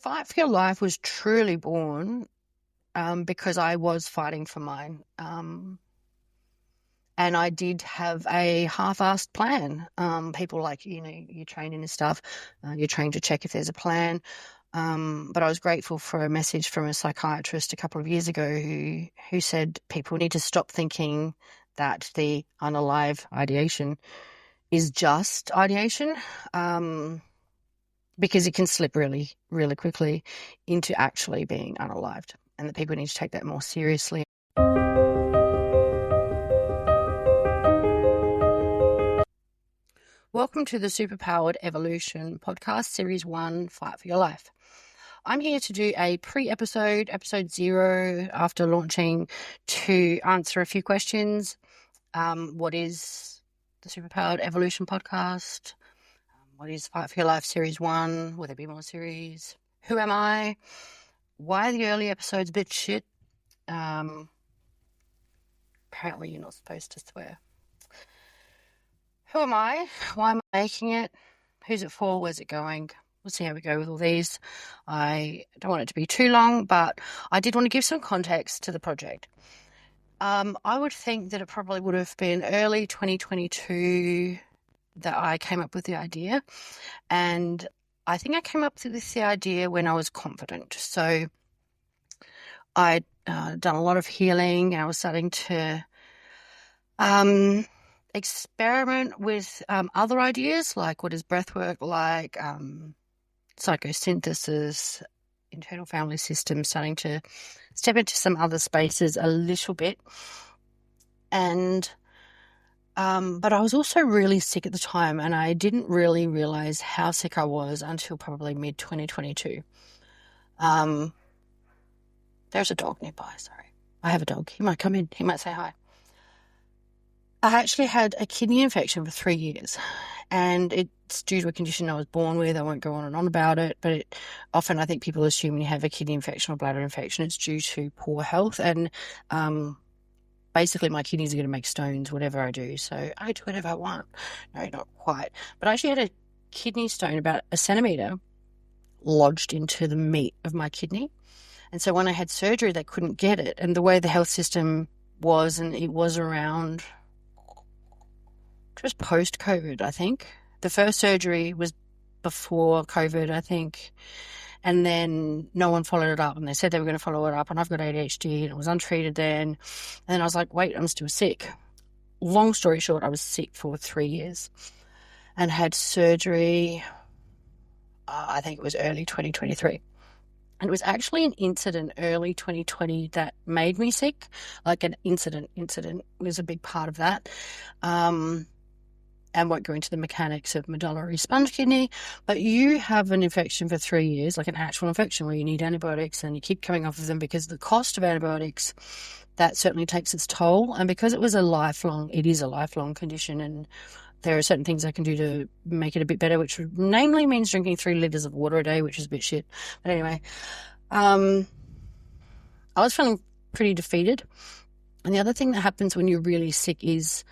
Fight for Your Life was truly born because I was fighting for mine. And I did have a half-assed plan. People like, you're training and stuff. You're trained to check if there's a plan. But I was grateful for a message from a psychiatrist a couple of years ago who said people need to stop thinking that the unalive ideation is just ideation, because it can slip really, really quickly into actually being unalived, and that people need to take that more seriously. Welcome to the Superpowered Evolution Podcast, Series 1, Fight for Your Life. I'm here to do a pre-episode, episode 0, after launching, to answer a few questions. What is the Superpowered Evolution Podcast? What is Fight for Your Life Series 1? Will there be more series? Who am I? Why are the early episodes a bit shit? Apparently you're not supposed to swear. Who am I? Why am I making it? Who's it for? Where's it going? We'll see how we go with all these. I don't want it to be too long, but I did want to give some context to the project. I would think that it probably would have been early 2022 that I came up with the idea. And I think I came up with the idea when I was confident. So I'd done a lot of healing, and I was starting to experiment with other ideas, like what is breathwork like, psychosynthesis, internal family system, starting to step into some other spaces a little bit. And but I was also really sick at the time, and I didn't really realize how sick I was until probably mid-2022. There's a dog nearby, sorry. I have a dog. He might come in. He might say hi. I actually had a kidney infection for 3 years, and it's due to a condition I was born with. I won't go on and on about it, but often I think people assume when you have a kidney infection or bladder infection, it's due to poor health. And basically my kidneys are going to make stones, whatever I do. So I do whatever I want. No, not quite. But I actually had a kidney stone about 1 centimetre lodged into the meat of my kidney. And so when I had surgery, they couldn't get it. And the way the health system was, and it was around just post-COVID, I think. The first surgery was before COVID, I think. And then no one followed it up, and they said they were going to follow it up, and I've got ADHD, and it was untreated then. And then I was like, wait, I'm still sick. Long story short, I was sick for 3 years and had surgery, I think it was early 2023. And it was actually an incident early 2020 that made me sick. Like an incident was a big part of that. And won't go into the mechanics of medullary sponge kidney, but you have an infection for 3 years, like an actual infection where you need antibiotics and you keep coming off of them because the cost of antibiotics, that certainly takes its toll. And because it is a lifelong condition, and there are certain things I can do to make it a bit better, which namely means drinking 3 litres of water a day, which is a bit shit. But anyway, I was feeling pretty defeated. And the other thing that happens when you're really sick is,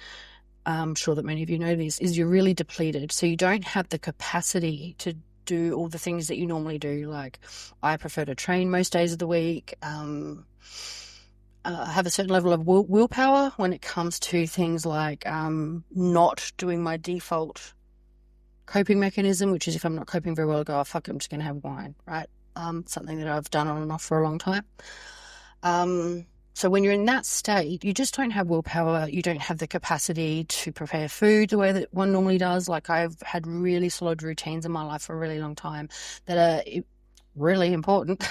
I'm sure that many of you know this, is you're really depleted. So you don't have the capacity to do all the things that you normally do. Like, I prefer to train most days of the week. I have a certain level of willpower when it comes to things like not doing my default coping mechanism, which is if I'm not coping very well, I go, oh, fuck it, I'm just going to have wine, right? Something that I've done on and off for a long time. So when you're in that state, you just don't have willpower. You don't have the capacity to prepare food the way that one normally does. Like, I've had really solid routines in my life for a really long time that are really important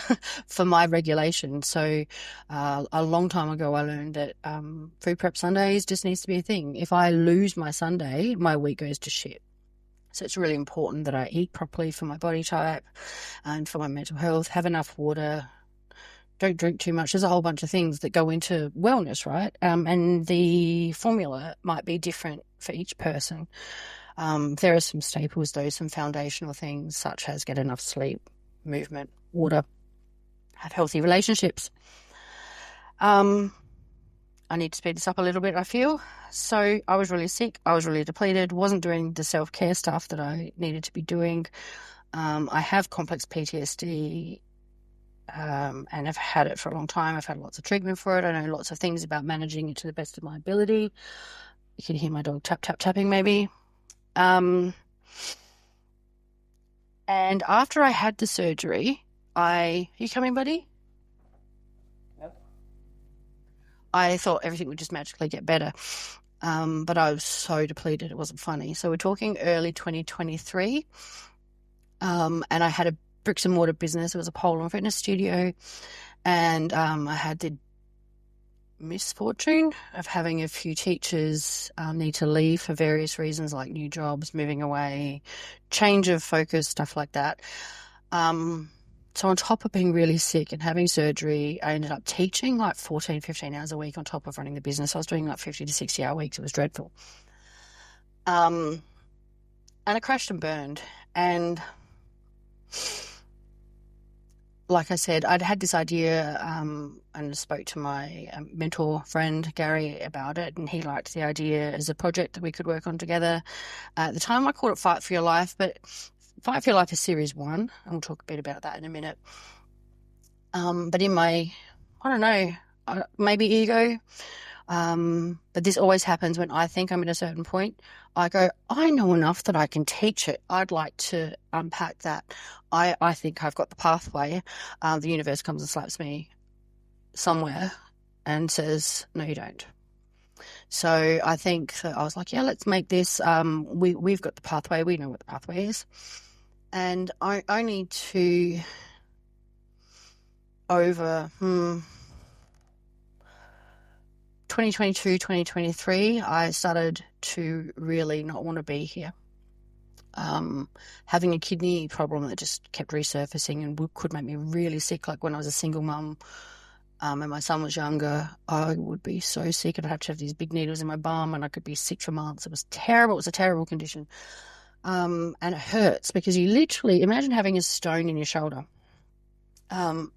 for my regulation. So a long time ago, I learned that food prep Sundays just needs to be a thing. If I lose my Sunday, my week goes to shit. So it's really important that I eat properly for my body type and for my mental health, have enough water, don't drink too much. There's a whole bunch of things that go into wellness, right? And the formula might be different for each person. There are some staples, though, some foundational things such as get enough sleep, movement, water, have healthy relationships. I need to speed this up a little bit, I feel. So I was really sick. I was really depleted, wasn't doing the self-care stuff that I needed to be doing. I have complex PTSD, and I've had it for a long time. I've had lots of treatment for it. I know lots of things about managing it to the best of my ability. You can hear my dog tapping maybe. And after I had the surgery, you coming, buddy? Yep. I thought everything would just magically get better. But I was so depleted, it wasn't funny. So we're talking early 2023. And I had a bricks and mortar business. It was a pole and fitness studio. And I had the misfortune of having a few teachers need to leave for various reasons, like new jobs, moving away, change of focus, stuff like that. So on top of being really sick and having surgery, I ended up teaching like 14, 15 hours a week on top of running the business. I was doing like 50 to 60 hour weeks. It was dreadful. And I crashed and burned. And like I said, I'd had this idea and spoke to my mentor friend, Gary, about it, and he liked the idea as a project that we could work on together. At the time, I called it Fight for Your Life, but Fight for Your Life is Series 1, and we'll talk a bit about that in a minute. But in my, I don't know, maybe ego, but this always happens when I think I'm at a certain point. I go, I know enough that I can teach it. I'd like to unpack that. I think I've got the pathway. The universe comes and slaps me somewhere and says, no, you don't. So I think that I was like, yeah, let's make this. We've got the pathway. We know what the pathway is. And I only to over 2022, 2023, I started to really not want to be here. Having a kidney problem that just kept resurfacing and could make me really sick. Like when I was a single mum and my son was younger, I would be so sick and I'd have to have these big needles in my bum and I could be sick for months. It was terrible. It was a terrible condition. And it hurts because you literally imagine having a stone in your shoulder. And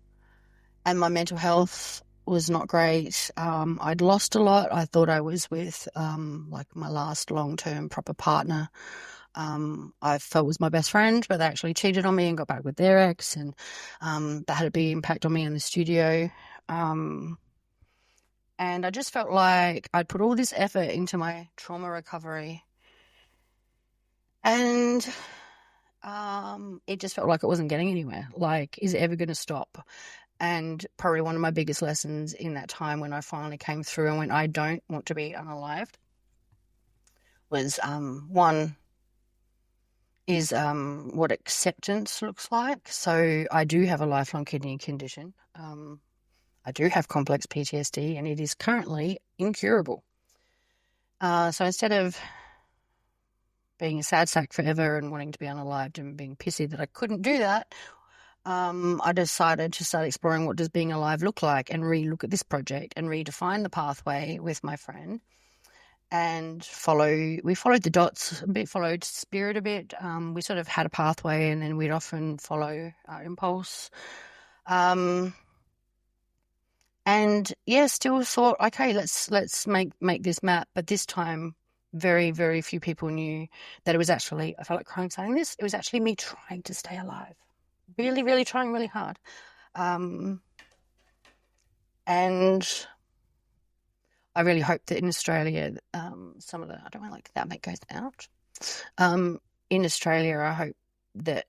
my mental health was not great. I'd lost a lot. I thought I was with like my last long-term proper partner. I felt was my best friend, but they actually cheated on me and got back with their ex, and that had a big impact on me in the studio. And I just felt like I'd put all this effort into my trauma recovery, and it just felt like it wasn't getting anywhere. Like, is it ever going to stop? And probably one of my biggest lessons in that time when I finally came through and went, I don't want to be unalived, was one is what acceptance looks like. So I do have a lifelong kidney condition. I do have complex PTSD and it is currently incurable. So instead of being a sad sack forever and wanting to be unalived and being pissy that I couldn't do that, I decided to start exploring what does being alive look like and re-look at this project and redefine the pathway with my friend and we followed the dots a bit, followed spirit a bit. We sort of had a pathway and then we'd often follow our impulse. And yeah, still thought, okay, let's make this map. But this time, very, very few people knew that it was actually, I felt like crying saying this, it was actually me trying to stay alive. Really, really trying really hard. And I really hope that in Australia, some of the, I don't want to like that make goes out. In Australia, I hope that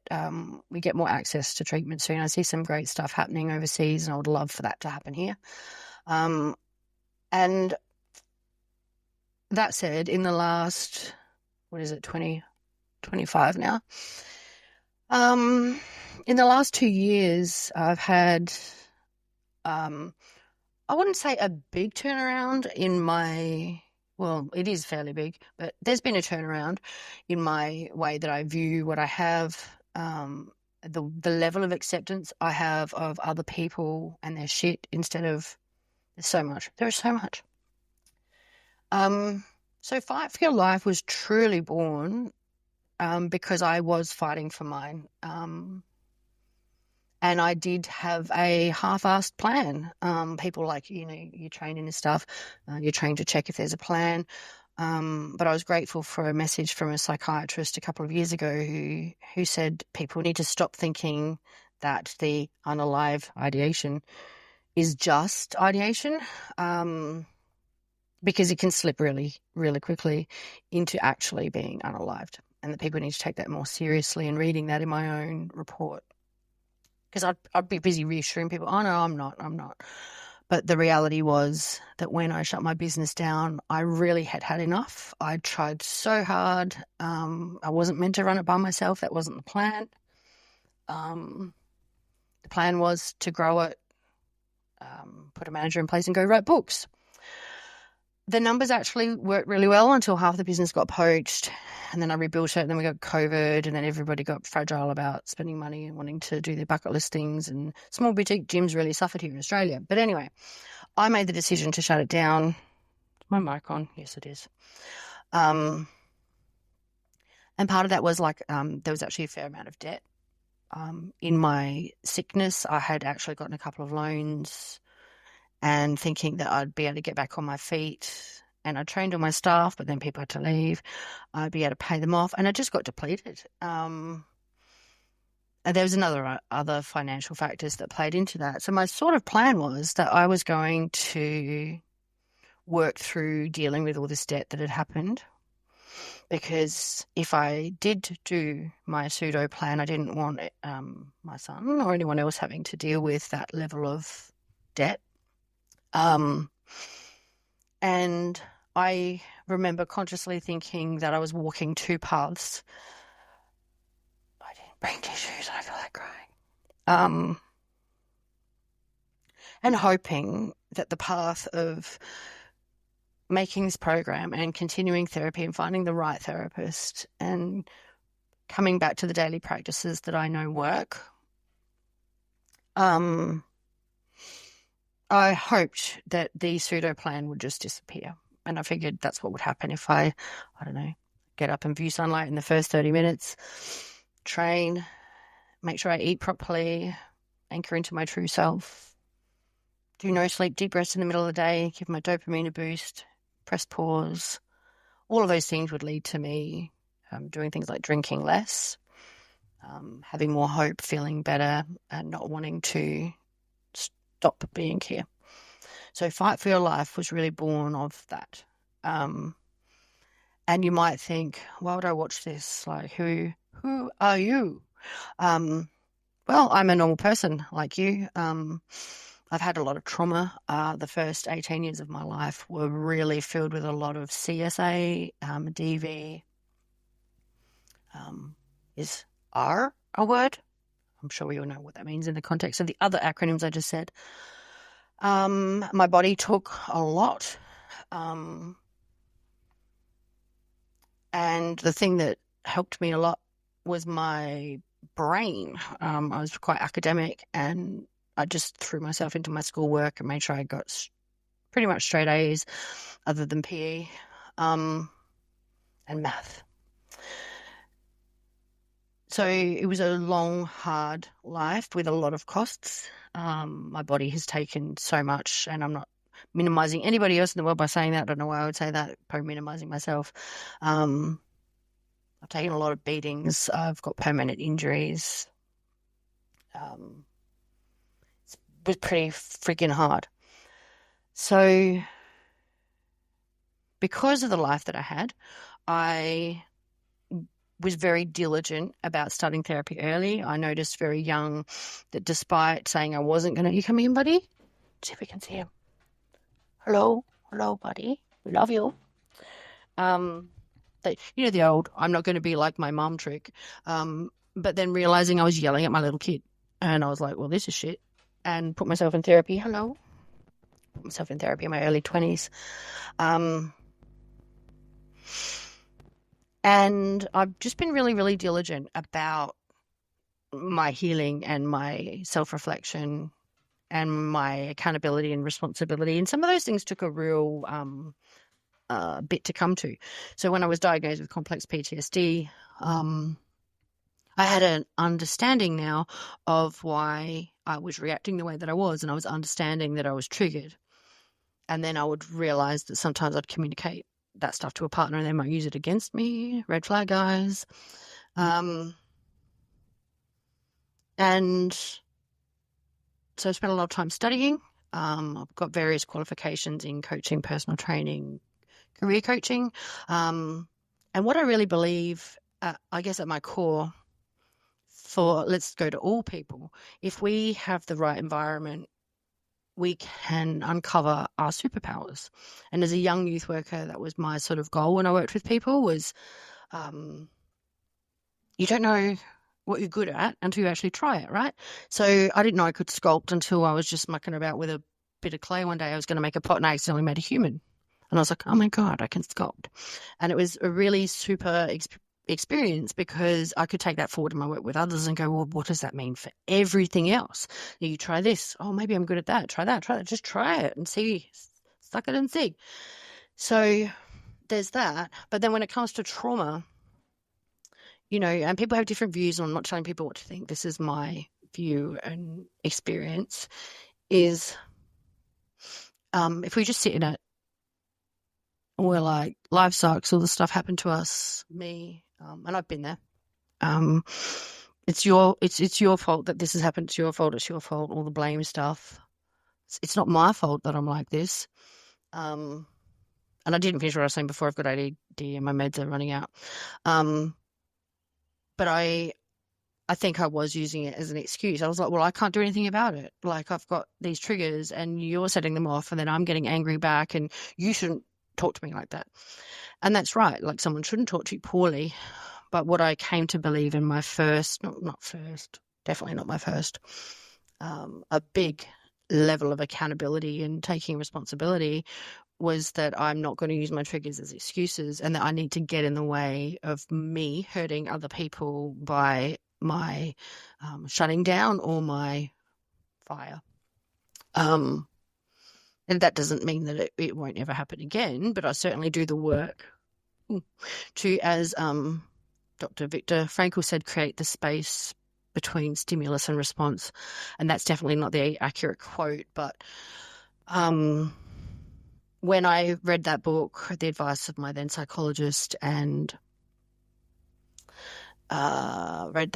we get more access to treatment soon. I see some great stuff happening overseas and I would love for that to happen here. And that said, in the last, 2025 now? In the last 2 years, I've had, I wouldn't say a big turnaround in my, well, it is fairly big, but there's been a turnaround in my way that I view what I have, the level of acceptance I have of other people and their shit instead of, there's so much. There is so much. So Fight for Your Life was truly born because I was fighting for mine. And I did have a half-assed plan. People like, you train in this stuff. You're trained to check if there's a plan. But I was grateful for a message from a psychiatrist a couple of years ago who said people need to stop thinking that the unalive ideation is just ideation, because it can slip really, really quickly into actually being unalived, and that people need to take that more seriously. And reading that in my own report, because I'd be busy reassuring people, oh no, I'm not. But the reality was that when I shut my business down, I really had enough. I tried so hard. I wasn't meant to run it by myself. That wasn't the plan. The plan was to grow it, put a manager in place and go write books. The numbers actually worked really well until half the business got poached, and then I rebuilt it, and then we got COVID, and then everybody got fragile about spending money and wanting to do their bucket listings, and small boutique gyms really suffered here in Australia. But anyway, I made the decision to shut it down. Is my mic on? Yes, it is. And part of that was there was actually a fair amount of debt. In my sickness, I had actually gotten a couple of loans, and thinking that I'd be able to get back on my feet, and I trained all my staff, but then people had to leave. I'd be able to pay them off, and I just got depleted. And there was other financial factors that played into that. So my sort of plan was that I was going to work through dealing with all this debt that had happened, because if I did do my pseudo plan, I didn't want my son or anyone else having to deal with that level of debt. And I remember consciously thinking that I was walking two paths. I didn't bring tissues, I feel like crying. And hoping that the path of making this program and continuing therapy and finding the right therapist and coming back to the daily practices that I know work, I hoped that the pseudo plan would just disappear. And I figured that's what would happen if I don't know, get up and view sunlight in the first 30 minutes, train, make sure I eat properly, anchor into my true self, do no sleep, deep rest in the middle of the day, give my dopamine a boost, press pause. All of those things would lead to me doing things like drinking less, having more hope, feeling better, and not wanting to stop being here. So Fight for Your Life was really born of that. And you might think, why would I watch this? Like, who are you? Well, I'm a normal person like you. I've had a lot of trauma. The first 18 years of my life were really filled with a lot of CSA, DV. Is R a word? I'm sure we all know what that means in the context of the other acronyms I just said. My body took a lot. And the thing that helped me a lot was my brain. I was quite academic, and I just threw myself into my schoolwork and made sure I got pretty much straight A's other than PE, and math. So it was a long, hard life with a lot of costs. My body has taken so much, and I'm not minimizing anybody else in the world by saying that. I don't know why I would say that, probably minimizing myself. I've taken a lot of beatings. I've got permanent injuries. It was pretty freaking hard. So because of the life that I had, I was very diligent about starting therapy early. I noticed very young that despite saying I wasn't going to... You come in, buddy? Let's see if we can see him. Hello, buddy. We love you. The old, I'm not going to be like my mom trick. But then realizing I was yelling at my little kid. And I was like, well, this is shit. And put myself in therapy. Put myself in therapy in my early 20s. And I've just been really, really diligent about my healing and my self-reflection and my accountability and responsibility. And some of those things took a real bit to come to. So when I was diagnosed with complex PTSD, I had an understanding now of why I was reacting the way that I was, and I was understanding that I was triggered. And then I would realize that sometimes I'd communicate that stuff to a partner and they might use it against me. Red flag, guys. And so I spent a lot of time studying. I've got various qualifications in coaching, personal training, career coaching. And what I really believe, I guess at my core, let's go to all people, if we have the right environment, we can uncover our superpowers. And as a young youth worker, that was my sort of goal when I worked with people was you don't know what you're good at until you actually try it, right? So I didn't know I could sculpt until I was just mucking about with a bit of clay one day. I was going to make a pot and I accidentally made a human. And I was like, oh my God, I can sculpt. And it was a really super experience because I could take that forward in my work with others and go, well, what does that mean for everything else? You try this. Oh, maybe I'm good at that. Try that. Just try it and see. Suck it and see. So there's that. But then when it comes to trauma, and people have different views, and I'm not telling people what to think. This is my view and experience is if we just sit in it and we're like, life sucks, all this stuff happened to us, me, and I've been there. It's your fault that this has happened. It's your fault. It's your fault. All the blame stuff. It's not my fault that I'm like this. And I didn't finish what I was saying before. I've got ADD and my meds are running out. But I think I was using it as an excuse. I was like, well, I can't do anything about it. Like, I've got these triggers and you're setting them off and then I'm getting angry back and you shouldn't talk to me like that. And that's right. Like, someone shouldn't talk to you poorly. But what I came to believe in my definitely not my first, a big level of accountability and taking responsibility was that I'm not going to use my triggers as excuses and that I need to get in the way of me hurting other people by my shutting down or my fire. And that doesn't mean that it won't ever happen again, but I certainly do the work to, as Dr. Viktor Frankl said, create the space between stimulus and response. And that's definitely not the accurate quote, but when I read that book, the advice of my then psychologist, and read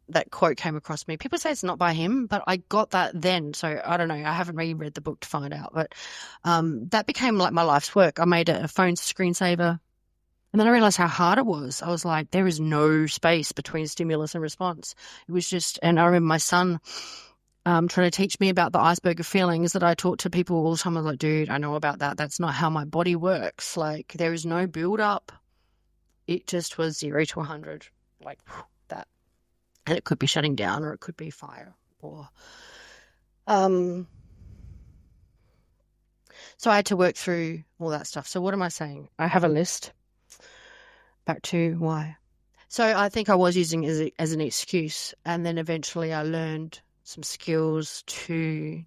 that quote came across me. People say it's not by him, but I got that then. So I don't know. I haven't reread the book to find out, but that became like my life's work. I made a phone screensaver. And then I realized how hard it was. I was like, there is no space between stimulus and response. It was just, and I remember my son trying to teach me about the iceberg of feelings that I talk to people all the time. I was like, dude, I know about that. That's not how my body works. Like, there is no build up. It just was 0 to 100, like that. And it could be shutting down or it could be fire or, so I had to work through all that stuff. So what am I saying? I have a list. Back to why. So I think I was using it as an excuse, and then eventually I learned some skills to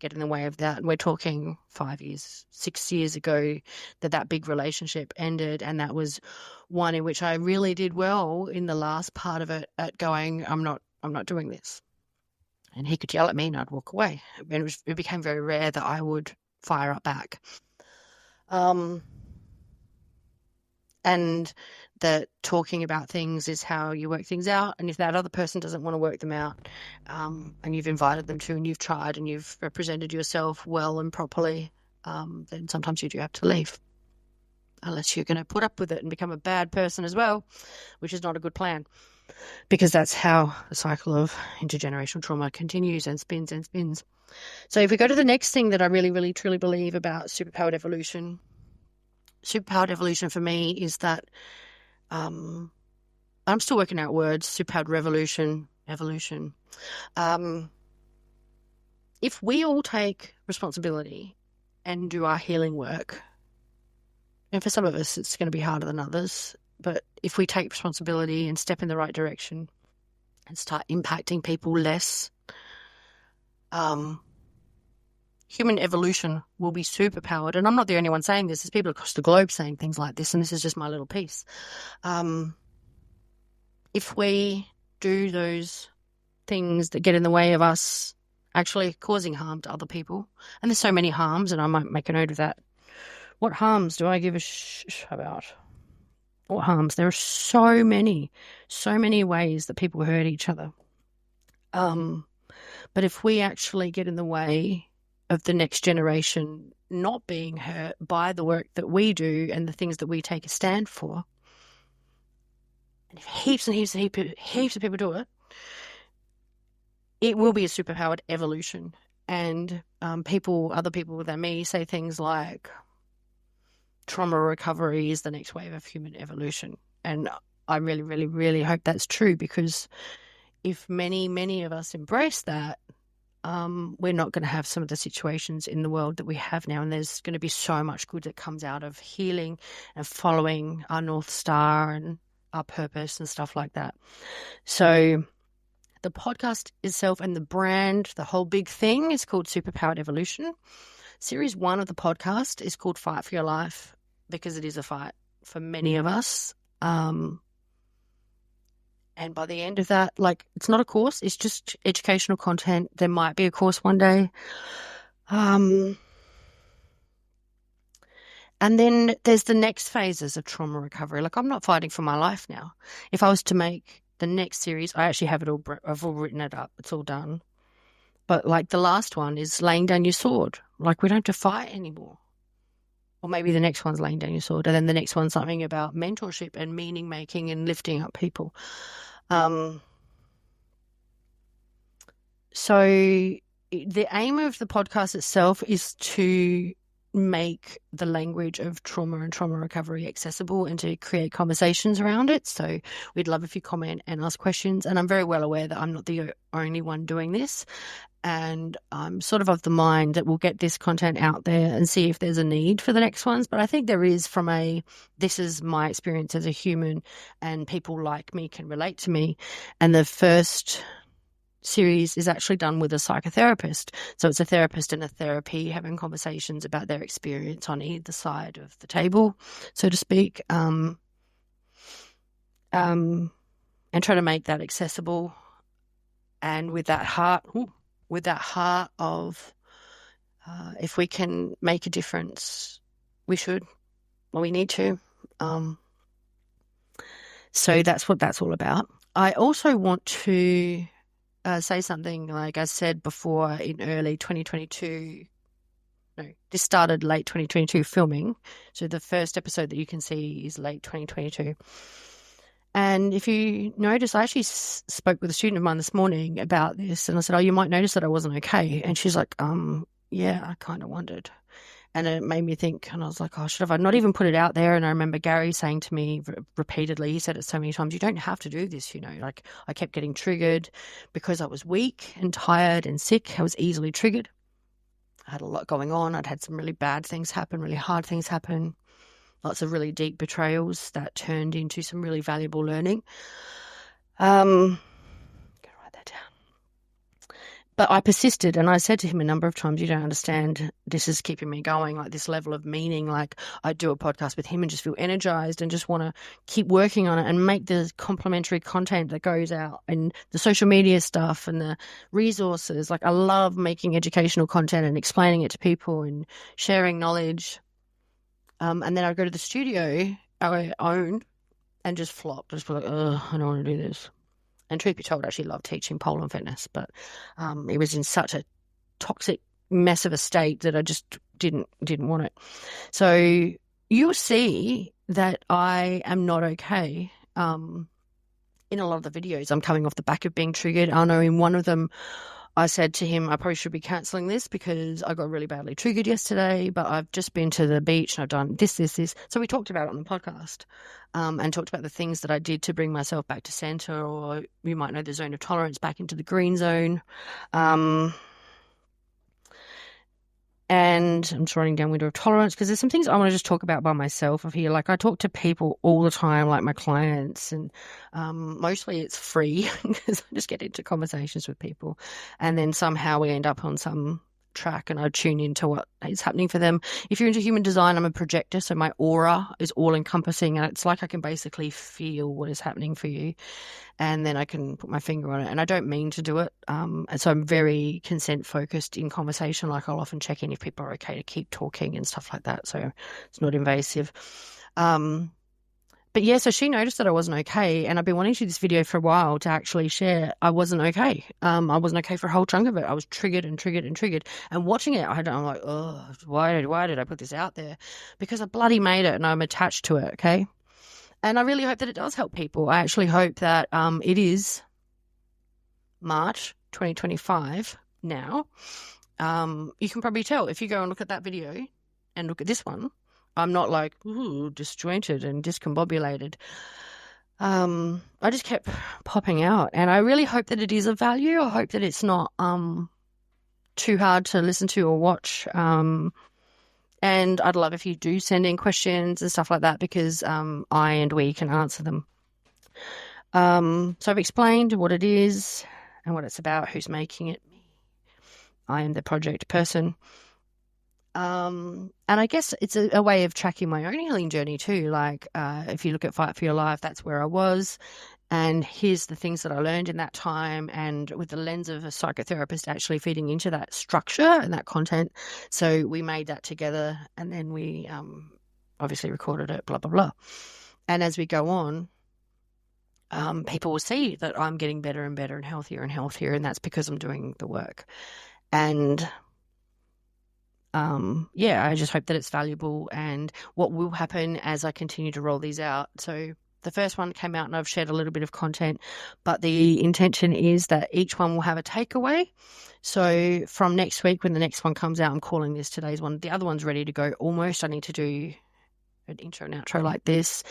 get in the way of that. And we're talking 6 years ago that big relationship ended, and that was one in which I really did well in the last part of it at going, I'm not doing this. And he could yell at me and I'd walk away. And it became very rare that I would fire up back. And that talking about things is how you work things out. And if that other person doesn't want to work them out, and you've invited them to and you've tried and you've represented yourself well and properly, then sometimes you do have to leave. Unless you're going to put up with it and become a bad person as well, which is not a good plan. Because that's how the cycle of intergenerational trauma continues and spins and spins. So if we go to the next thing that I really, really, truly believe about superpowered evolution for me is that I'm still working out words, superpowered revolution, evolution. If we all take responsibility and do our healing work, and for some of us it's going to be harder than others, but if we take responsibility and step in the right direction and start impacting people less, human evolution will be superpowered. And I'm not the only one saying this. There's people across the globe saying things like this, and this is just my little piece. If we do those things that get in the way of us actually causing harm to other people, and there's so many harms, and I might make a note of that What harms do I give a about? What harms? There are so many ways that people hurt each other. But if we actually get in the way of the next generation not being hurt by the work that we do and the things that we take a stand for, and if heaps and heaps of people do it, it will be a superpowered evolution. And other people than me say things like trauma recovery is the next wave of human evolution. And I really, really, really hope that's true, because if many, many of us embrace that, we're not going to have some of the situations in the world that we have now. And there's going to be so much good that comes out of healing and following our North Star and our purpose and stuff like that. So the podcast itself and the brand, the whole big thing, is called Superpowered Evolution. Series 1 of the podcast is called Fight for Your Life, because it is a fight for many of us. And by the end of that, it's not a course, it's just educational content. There might be a course one day. And then there's the next phases of trauma recovery. I'm not fighting for my life now. If I was to make the next series, I actually have it all, I've all written it up. It's all done. But the last one is laying down your sword. We don't have to fight anymore. Or maybe the next one's laying down your sword. And then the next one's something about mentorship and meaning making and lifting up people. So the aim of the podcast itself is to make the language of trauma and trauma recovery accessible and to create conversations around it. So we'd love if you comment and ask questions. And I'm very well aware that I'm not the only one doing this. And I'm sort of the mind that we'll get this content out there and see if there's a need for the next ones. But I think there is, this is my experience as a human and people like me can relate to me. And the first series is actually done with a psychotherapist. So it's a therapist and a therapy having conversations about their experience on either side of the table, so to speak, and try to make that accessible. And with that heart of if we can make a difference, we need to. So that's what that's all about. I also want to say something, like I said before, in early 2022. No, this started late 2022 filming. So the first episode that you can see is late 2022. And if you notice, I actually spoke with a student of mine this morning about this, and I said, you might notice that I wasn't okay. And she's like, yeah, I kind of wondered. And it made me think, and I was like, should have I not even put it out there? And I remember Gary saying to me repeatedly, he said it so many times, you don't have to do this, I kept getting triggered because I was weak and tired and sick. I was easily triggered. I had a lot going on. I'd had some really bad things happen, really hard things happen. Lots of really deep betrayals that turned into some really valuable learning. I'm going to write that down. But I persisted, and I said to him a number of times, you don't understand, this is keeping me going, this level of meaning. I do a podcast with him and just feel energized and just want to keep working on it and make the complementary content that goes out and the social media stuff and the resources. I love making educational content and explaining it to people and sharing knowledge. And then I'd go to the studio I own and just flop. Just be like, I don't want to do this. And truth be told, I actually love teaching pole and fitness, but it was in such a toxic mess of a state that I just didn't want it. So you'll see that I am not okay. In a lot of the videos, I'm coming off the back of being triggered. I know in one of them, I said to him, I probably should be cancelling this because I got really badly triggered yesterday, but I've just been to the beach and I've done this. So we talked about it on the podcast and talked about the things that I did to bring myself back to center, or you might know the zone of tolerance, back into the green zone. And I'm just writing down window of tolerance because there's some things I want to just talk about by myself of here. I talk to people all the time, my clients, and mostly it's free because I just get into conversations with people. And then somehow we end up on some track and I tune into what is happening for them. If you're into human design, I'm a projector, so my aura is all encompassing, and it's like I can basically feel what is happening for you, and then I can put my finger on it. And I don't mean to do it, and so I'm very consent focused in conversation. Like, I'll often check in if people are okay to keep talking and stuff like that, so it's not invasive. But yeah, so she noticed that I wasn't okay, and I've been wanting to do this video for a while to actually share I wasn't okay. I wasn't okay for a whole chunk of it. I was triggered and triggered and triggered. And watching it, I'm like, oh, why did I put this out there? Because I bloody made it and I'm attached to it, okay? And I really hope that it does help people. I actually hope that it is March 2025 now. You can probably tell if you go and look at that video and look at this one. I'm not like, ooh, disjointed and discombobulated. I just kept popping out, and I really hope that it is of value. I hope that it's not too hard to listen to or watch. And I'd love if you do send in questions and stuff like that, because I and we can answer them. So I've explained what it is and what it's about, who's making it. I am the project person. And I guess it's a way of tracking my own healing journey too. Like, if you look at Fight for Your Life, that's where I was. And here's the things that I learned in that time, and with the lens of a psychotherapist actually feeding into that structure and that content. So we made that together, and then we obviously recorded it, blah, blah, blah. And as we go on, people will see that I'm getting better and better and healthier, and that's because I'm doing the work. And I just hope that it's valuable, and what will happen as I continue to roll these out. So the first one came out and I've shared a little bit of content, but the intention is that each one will have a takeaway. So from next week, when the next one comes out, I'm calling this today's one. The other one's ready to go almost. I need to do an intro and outro like this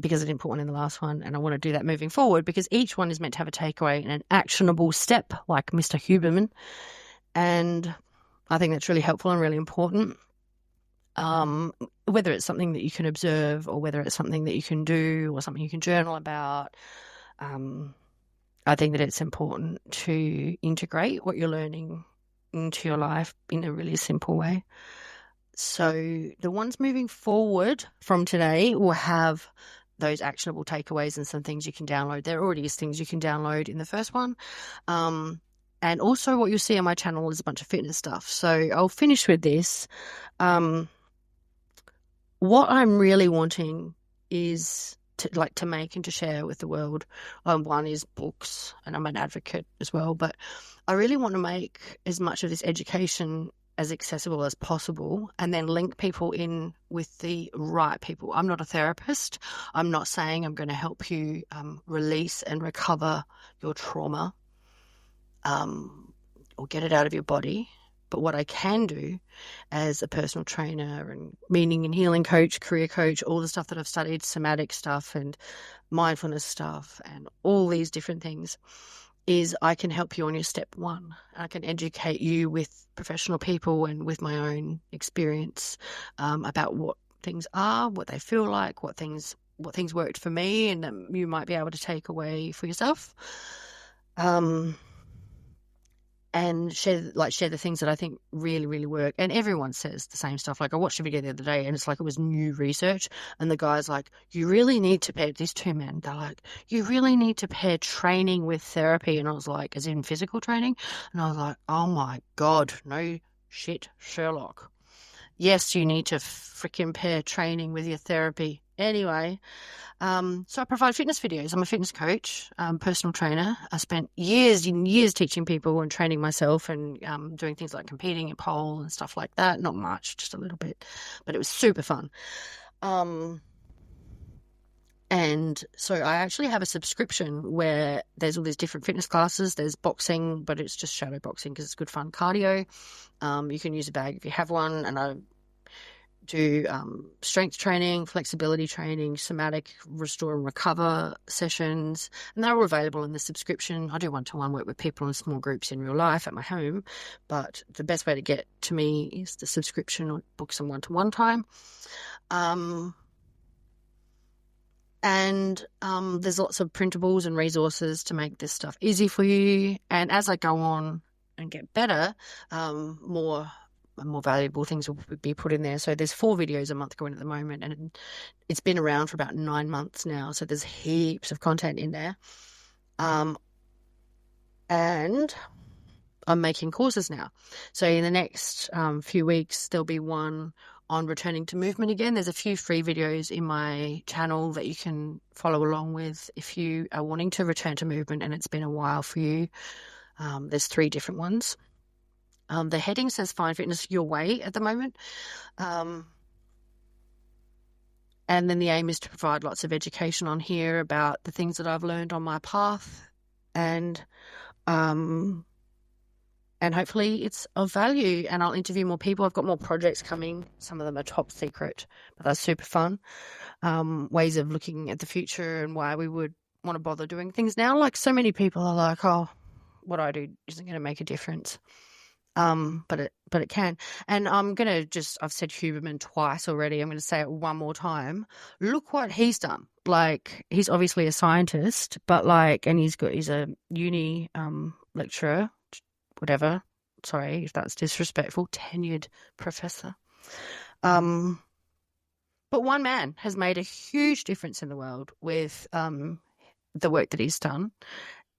because I didn't put one in the last one, and I want to do that moving forward, because each one is meant to have a takeaway and an actionable step, like Mr. Huberman. And I think that's really helpful and really important. Whether it's something that you can observe, or whether it's something that you can do, or something you can journal about, I think that it's important to integrate what you're learning into your life in a really simple way. So the ones moving forward from today will have those actionable takeaways and some things you can download. There already is things you can download in the first one. And also what you'll see on my channel is a bunch of fitness stuff. So I'll finish with this. What I'm really wanting is to make and to share with the world. One is books, and I'm an advocate as well, but I really want to make as much of this education as accessible as possible, and then link people in with the right people. I'm not a therapist. I'm not saying I'm going to help you release and recover your trauma, or get it out of your body. But what I can do as a personal trainer and meaning and healing coach, career coach, all the stuff that I've studied, somatic stuff and mindfulness stuff and all these different things, is I can help you on your step one. I can educate you with professional people and with my own experience about what things are, what they feel like, what things worked for me, and that you might be able to take away for yourself. And share the things that I think really, really work. And everyone says the same stuff. Like, I watched a video the other day and it's like it was new research, and the guy's like, you really need to pair, these two men, they're like, you really need to pair training with therapy. And I was like, as in physical training? And I was like, oh my God, no shit, Sherlock. Yes, you need to freaking pair training with your therapy. Anyway, so I provide fitness videos. I'm a fitness coach, personal trainer. I spent years and years teaching people and training myself, and doing things like competing at pole and stuff like that. Not much, just a little bit, but it was super fun. And so I actually have a subscription where there's all these different fitness classes. There's boxing, but it's just shadow boxing because it's good fun cardio. You can use a bag if you have one, and I do strength training, flexibility training, somatic restore and recover sessions, and they're all available in the subscription. I do one-to-one work with people in small groups in real life at my home, but the best way to get to me is the subscription, or book some one-to-one time. And there's lots of printables and resources to make this stuff easy for you. And as I go on, and get better, more valuable things will be put in there. So there's 4 videos a month going at the moment, and it's been around for about 9 months now. So there's heaps of content in there. And I'm making courses now. So in the next few weeks, there'll be one on returning to movement again. There's a few free videos in my channel that you can follow along with if you are wanting to return to movement and it's been a while for you. There's 3 different ones. The heading says Find Fitness Your Way at the moment. And then the aim is to provide lots of education on here about the things that I've learned on my path, and hopefully it's of value, and I'll interview more people. I've got more projects coming. Some of them are top secret, but that's super fun. Ways of looking at the future and why we would want to bother doing things now. Like, so many people are like, oh, what I do isn't going to make a difference. But it can. And I'm going to I've said Huberman twice already. I'm going to say it one more time. Look what he's done. Like, he's obviously a scientist, but and he's a uni lecturer, whatever. Sorry if that's disrespectful, tenured professor. But one man has made a huge difference in the world with the work that he's done.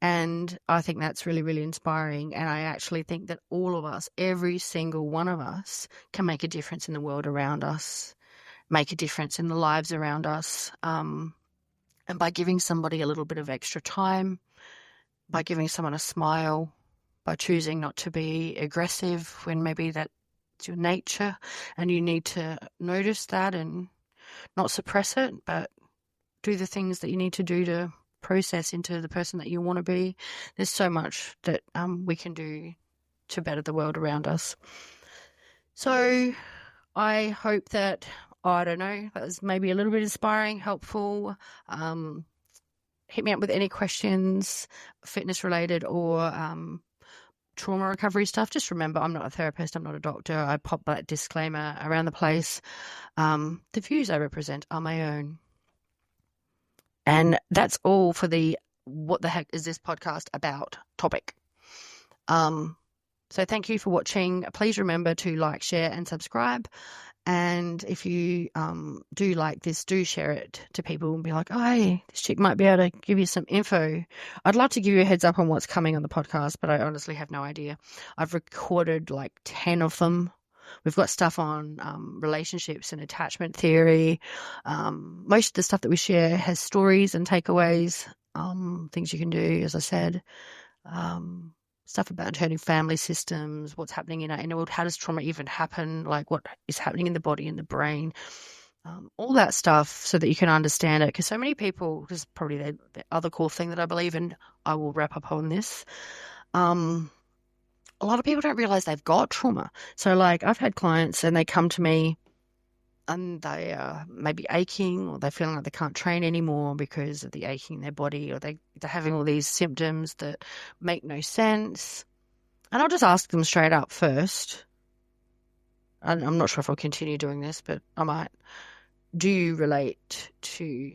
And I think that's really, really inspiring. And I actually think that all of us, every single one of us, can make a difference in the world around us, make a difference in the lives around us. And by giving somebody a little bit of extra time, by giving someone a smile, by choosing not to be aggressive when maybe that's your nature and you need to notice that and not suppress it, but do the things that you need to do to process into the person that you want to be. There's so much that we can do to better the world around us. So I hope that, I don't know, that was maybe a little bit inspiring, helpful. Hit me up with any questions, fitness related or trauma recovery stuff. Just remember, I'm not a therapist, I'm not a doctor. I pop that disclaimer around the place. The views I represent are my own. And that's all for the what the heck is this podcast about topic. So thank you for watching. Please remember to like, share and subscribe. And if you do like this, do share it to people and be like, oh, hey, this chick might be able to give you some info. I'd love to give you a heads up on what's coming on the podcast, but I honestly have no idea. I've recorded like 10 of them. We've got stuff on relationships and attachment theory. Most of the stuff that we share has stories and takeaways, things you can do, as I said. Stuff about turning family systems, what's happening in our inner world, how does trauma even happen, like what is happening in the body and the brain, all that stuff so that you can understand it. Because so many people, this is probably the other cool thing that I believe in, I will wrap up on this. A lot of people don't realize they've got trauma. So like I've had clients and they come to me and they are maybe aching or they're feeling like they can't train anymore because of the aching in their body, or they're having all these symptoms that make no sense. And I'll just ask them straight up first. I'm not sure if I'll continue doing this, but I might. Do you relate to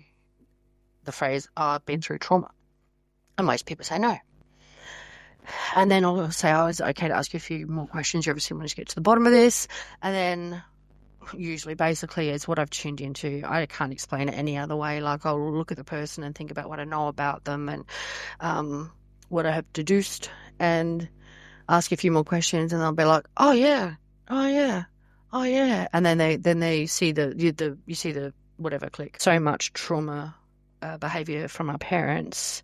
the phrase, I've been through trauma? And most people say no. And then I'll say, oh, is it okay to ask you a few more questions? You obviously want to get to the bottom of this. And then usually basically it's what I've tuned into. I can't explain it any other way. Like I'll look at the person and think about what I know about them and what I have deduced and ask a few more questions, and they'll be like, oh yeah. And then they see you see the whatever click. So much trauma behavior from our parents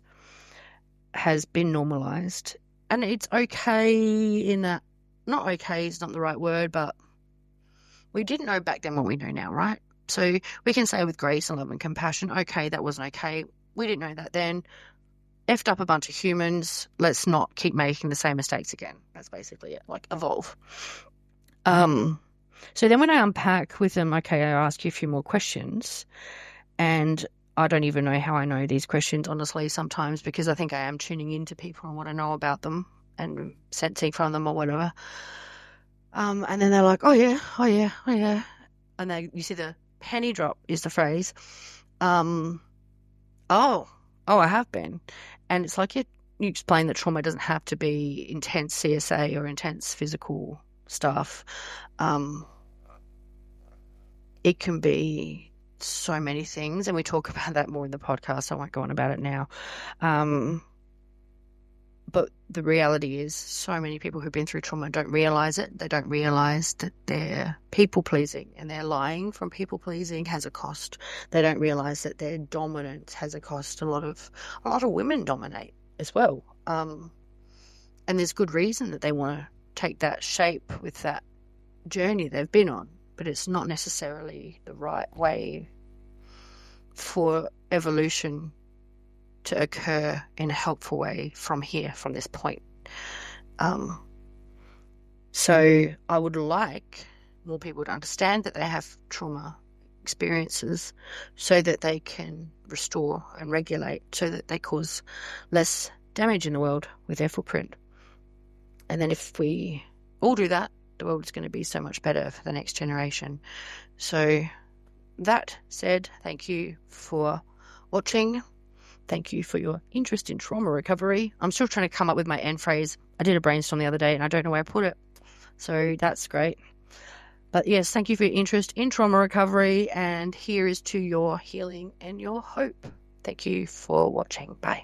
has been normalized. And it's okay in that, not okay is not the right word, but we didn't know back then what we know now, right? So we can say with grace and love and compassion, okay, that wasn't okay. We didn't know that then. Effed up a bunch of humans. Let's not keep making the same mistakes again. That's basically it, like evolve. So then when I unpack with them, okay, I ask you a few more questions, and I don't even know how I know these questions, honestly, sometimes, because I think I am tuning into people and what I know about them and sensing from them or whatever. And then they're like, oh yeah. And you see the penny drop is the phrase. Oh, I have been. And it's like, you explain that trauma doesn't have to be intense CSA or intense physical stuff. It can be so many things, and we talk about that more in the podcast. I won't go on about it now. But the reality is so many people who've been through trauma don't realize it. They don't realize that they're people-pleasing, and their lying from people-pleasing has a cost. They don't realize that their dominance has a cost. A lot of women dominate as well. And there's good reason that they want to take that shape with that journey they've been on, but it's not necessarily the right way for evolution to occur in a helpful way from this point. So I would like more people to understand that they have trauma experiences so that they can restore and regulate, so that they cause less damage in the world with their footprint. And then if we all do that, the world is going to be so much better for the next generation. So that said, thank you for watching. Thank you for your interest in trauma recovery. I'm still trying to come up with my end phrase. I did a brainstorm the other day and I don't know where I put it. So that's great. But yes, thank you for your interest in trauma recovery, and here is to your healing and your hope. Thank you for watching. Bye.